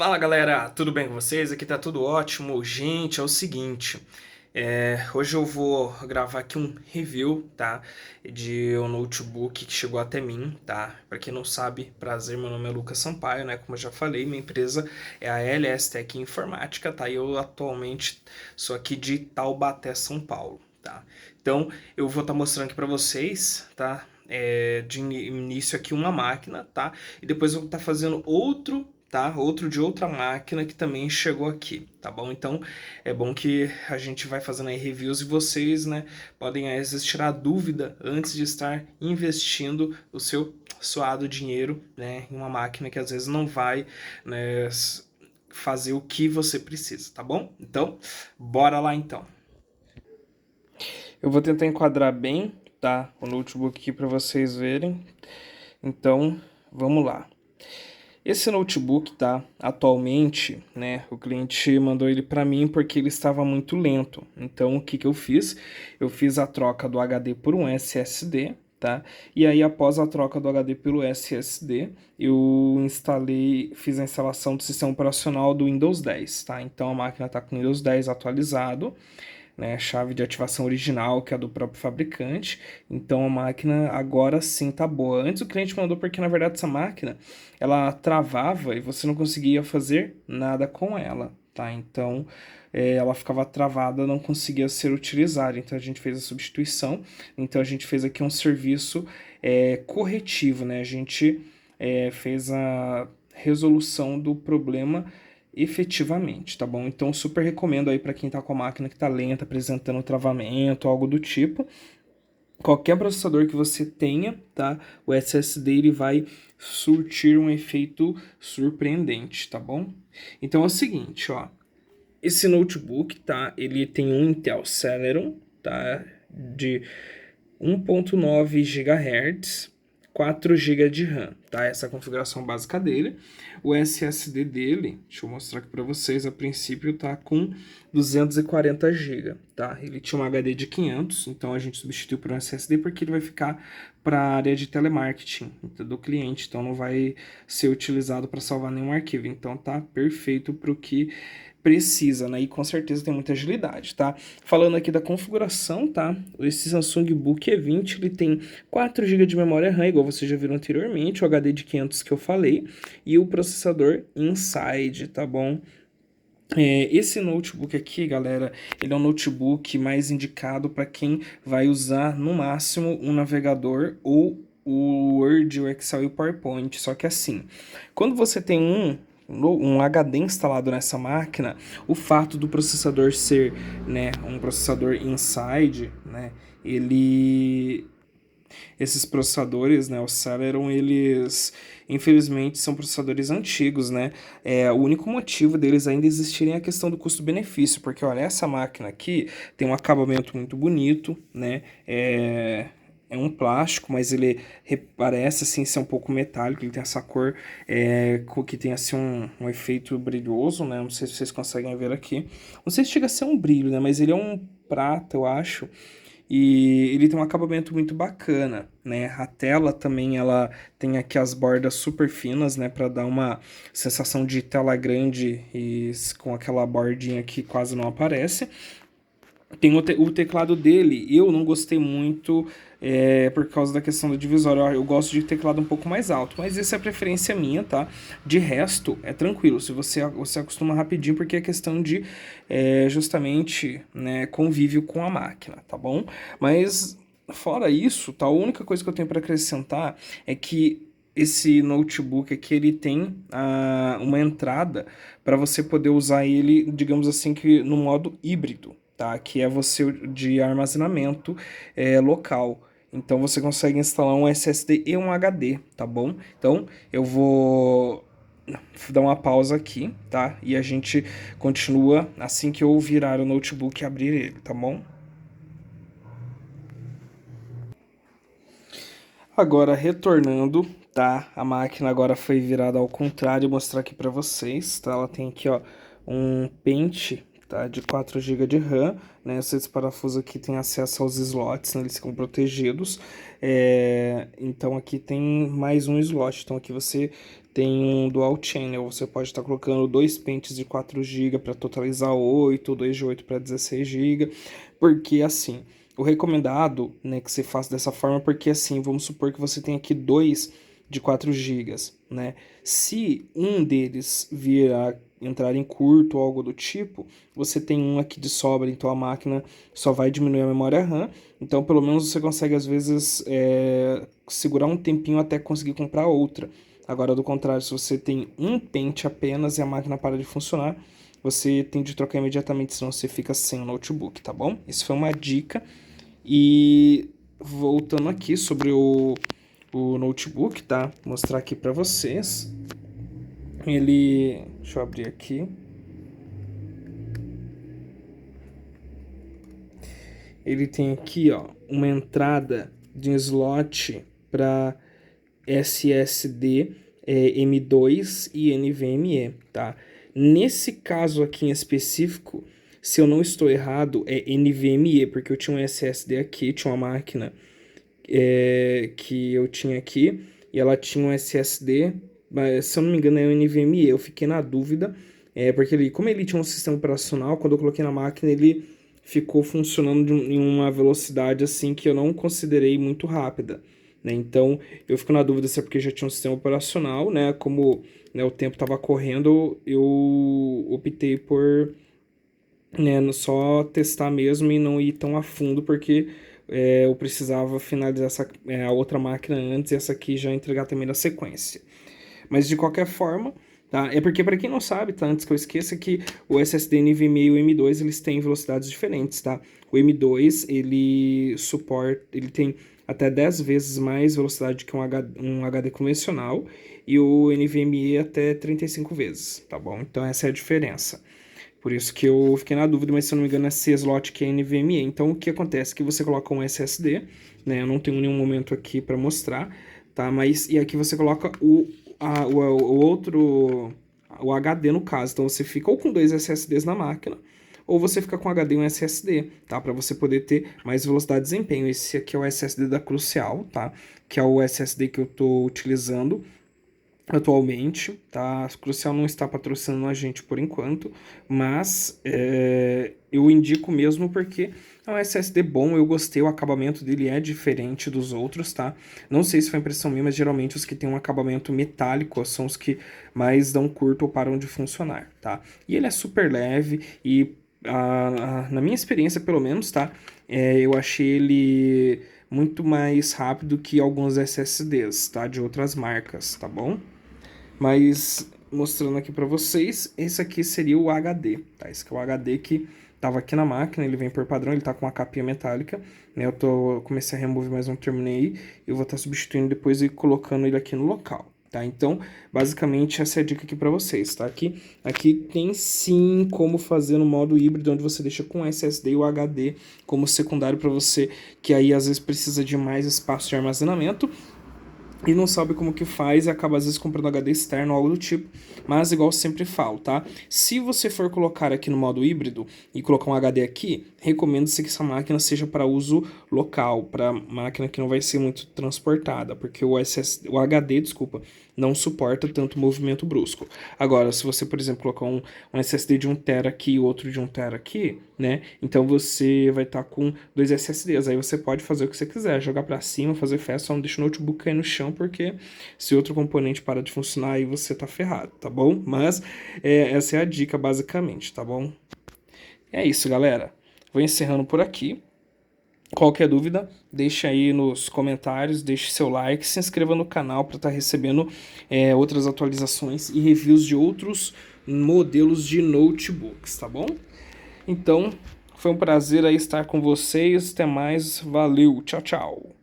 Fala galera, tudo bem com vocês? Aqui tá tudo ótimo. Gente, é o seguinte, hoje eu vou gravar aqui um review, tá? De um notebook que chegou até mim, tá? Pra quem não sabe, prazer, meu nome é Lucas Sampaio, né? Como eu já falei, minha empresa é a LS Tech Informática, tá? E eu atualmente sou aqui de Taubaté, São Paulo, tá? Então, eu vou estar mostrando aqui pra vocês, tá? De início aqui uma máquina, tá? E depois eu vou estar fazendo outro, tá? Outro de outra máquina que também chegou aqui, tá bom? Então é bom que a gente vai fazendo aí reviews e vocês, né, podem às vezes tirar dúvida antes de estar investindo o seu suado dinheiro, né, em uma máquina que às vezes não vai, né, fazer o que você precisa, tá bom? Então, bora lá então. Eu vou tentar enquadrar bem, tá, o notebook aqui para vocês verem. Então, vamos lá. Esse notebook, tá, atualmente, né, o cliente mandou ele para mim porque ele estava muito lento. Então, o que que eu fiz? Eu fiz a troca do HD por um SSD, tá? E aí, após a troca do HD pelo SSD, eu fiz a instalação do sistema operacional do Windows 10, tá? Então, a máquina está com o Windows 10 atualizado, né, chave de ativação original, que é do próprio fabricante. Então a máquina agora sim tá boa. Antes o cliente mandou porque na verdade essa máquina ela travava e você não conseguia fazer nada com ela, tá? Então ela ficava travada, não conseguia ser utilizada. Então a gente fez a substituição. Então a gente fez aqui um serviço corretivo, né? A gente fez a resolução do problema efetivamente, tá bom? Então super recomendo aí para quem tá com a máquina que tá lenta, apresentando travamento, algo do tipo. Qualquer processador que você tenha, tá? O SSD ele vai surtir um efeito surpreendente, tá bom? Então é o seguinte, ó. Esse notebook, tá? Ele tem um Intel Celeron, tá? De 1.9 GHz, 4 GB de RAM, tá? Essa é a configuração básica dele. O SSD dele, deixa eu mostrar aqui para vocês, a princípio tá com 240 GB, tá? Ele tinha um HD de 500, então a gente substituiu por um SSD porque ele vai ficar para a área de telemarketing do cliente, então não vai ser utilizado para salvar nenhum arquivo. Então tá perfeito para o que precisa, né? E com certeza tem muita agilidade, tá? Falando aqui da configuração, tá? Esse Samsung Book E20, ele tem 4 GB de memória RAM, igual vocês já viram anteriormente, o HD de 500 que eu falei, e o processador Inside, tá bom? Esse notebook aqui, galera, ele é um notebook mais indicado para quem vai usar no máximo um navegador ou o Word, o Excel e o PowerPoint. Só que assim, quando você tem um HD instalado nessa máquina, o fato do processador ser, né, um processador Inside, né, esses processadores, né, o Celeron, eles infelizmente são processadores antigos, né? O único motivo deles ainda existirem é a questão do custo-benefício, porque olha, essa máquina aqui tem um acabamento muito bonito, né? É um plástico, mas ele parece assim ser um pouco metálico, ele tem essa cor que tem assim um efeito brilhoso, né? Não sei se vocês conseguem ver aqui. Não sei se chega a ser um brilho, né? Mas ele é um prata, eu acho. E ele tem um acabamento muito bacana, né? A tela também ela tem aqui as bordas super finas, né, para dar uma sensação de tela grande e com aquela bordinha que quase não aparece. Tem o teclado dele, eu não gostei muito por causa da questão do divisório. Eu gosto de teclado um pouco mais alto, mas essa é a preferência minha, tá? De resto, é tranquilo, se você acostuma rapidinho, porque é questão de justamente, né, convívio com a máquina, tá bom? Mas fora isso, tá? A única coisa que eu tenho para acrescentar é que esse notebook aqui ele tem uma entrada para você poder usar ele, digamos assim, que no modo híbrido, tá? Que é você de armazenamento local. Então você consegue instalar um SSD e um HD, tá bom? Então eu vou dar uma pausa aqui, tá? E a gente continua assim que eu virar o notebook e abrir ele, tá bom? Agora retornando, tá? A máquina agora foi virada ao contrário, vou mostrar aqui para vocês, tá? Ela tem aqui, ó, um pente, tá? De 4 GB de RAM, né? Esses parafusos aqui têm acesso aos slots, né? Eles ficam protegidos. Então aqui tem mais um slot, então aqui você tem um dual channel, você pode estar colocando 2 pentes de 4 GB para totalizar 8, 2 de 8 para 16 GB, porque assim, o recomendado, né, que você faça dessa forma, porque assim, vamos supor que você tem aqui 2 de 4 GB, né? Se um deles vir a entrar em curto ou algo do tipo, você tem um aqui de sobra, então a máquina só vai diminuir a memória RAM, então pelo menos você consegue às vezes segurar um tempinho até conseguir comprar outra. Agora, do contrário, se você tem um pente apenas e a máquina para de funcionar, você tem de trocar imediatamente, senão você fica sem o notebook, tá bom? Isso foi uma dica. E voltando aqui sobre o notebook, tá? Vou mostrar aqui para vocês. Deixa eu abrir aqui. Ele tem aqui, ó, uma entrada de slot para SSD M2 e NVMe, tá? Nesse caso aqui em específico, se eu não estou errado, é NVMe, porque eu tinha um SSD aqui, tinha uma máquina que eu tinha aqui, e ela tinha um SSD, mas, se eu não me engano é um NVMe, eu fiquei na dúvida, porque como ele tinha um sistema operacional, quando eu coloquei na máquina, ele ficou funcionando em uma velocidade assim que eu não considerei muito rápida, né? Então eu fico na dúvida se é porque já tinha um sistema operacional, né? Como, né, o tempo estava correndo, eu optei por, né, só testar mesmo e não ir tão a fundo, porque eu precisava finalizar a outra máquina antes e essa aqui já entregar também na sequência. Mas de qualquer forma, tá? É porque para quem não sabe, tá? Antes que eu esqueça, que o SSD NVMe e o M2 eles têm velocidades diferentes, tá? O M2 ele tem até 10 vezes mais velocidade que um HD convencional e o NVMe até 35 vezes, tá bom? Então essa é a diferença. Por isso que eu fiquei na dúvida, mas se eu não me engano é C-Slot que é NVMe. Então o que acontece? Que você coloca um SSD, né? Eu não tenho nenhum momento aqui para mostrar, tá? E aqui você coloca o HD no caso. Então você fica ou com 2 SSDs na máquina, ou você fica com HD e um SSD, tá? Para você poder ter mais velocidade de desempenho. Esse aqui é o SSD da Crucial, tá? Que é o SSD que eu estou utilizando atualmente, tá? A Crucial não está patrocinando a gente por enquanto, mas eu indico mesmo porque é um SSD bom, eu gostei, o acabamento dele é diferente dos outros, tá? Não sei se foi impressão minha, mas geralmente os que tem um acabamento metálico são os que mais dão curto ou param de funcionar, tá? E ele é super leve e, na minha experiência pelo menos, tá? Eu achei ele muito mais rápido que alguns SSDs, tá? De outras marcas, tá bom? Mas mostrando aqui para vocês, esse aqui seria o HD, tá? Esse aqui é o HD que tava aqui na máquina, ele vem por padrão, ele tá com uma capinha metálica, né? Comecei a remover, mas não terminei. Eu vou estar substituindo depois e colocando ele aqui no local, tá? Então, basicamente essa é a dica aqui para vocês, tá? Aqui tem sim como fazer no modo híbrido, onde você deixa com SSD e o HD como secundário para você, que aí às vezes precisa de mais espaço de armazenamento e não sabe como que faz e acaba às vezes comprando HD externo ou algo do tipo, mas igual sempre falo, tá? Se você for colocar aqui no modo híbrido e colocar um HD aqui, recomendo-se que essa máquina seja para uso local, para máquina que não vai ser muito transportada, porque o HD, desculpa, não suporta tanto movimento brusco. Agora, se você, por exemplo, colocar um SSD de 1 TB aqui e outro de 1 TB aqui, né? Então você vai estar com 2 SSDs, aí você pode fazer o que você quiser, jogar para cima, fazer festa, só não deixa o notebook cair no chão, porque se outro componente parar de funcionar, aí você tá ferrado, tá bom? Mas essa é a dica, basicamente, tá bom? É isso, galera. Vou encerrando por aqui. Qualquer dúvida, deixa aí nos comentários, deixe seu like, se inscreva no canal para estar recebendo outras atualizações e reviews de outros modelos de notebooks, tá bom? Então, foi um prazer aí estar com vocês. Até mais. Valeu. Tchau, tchau.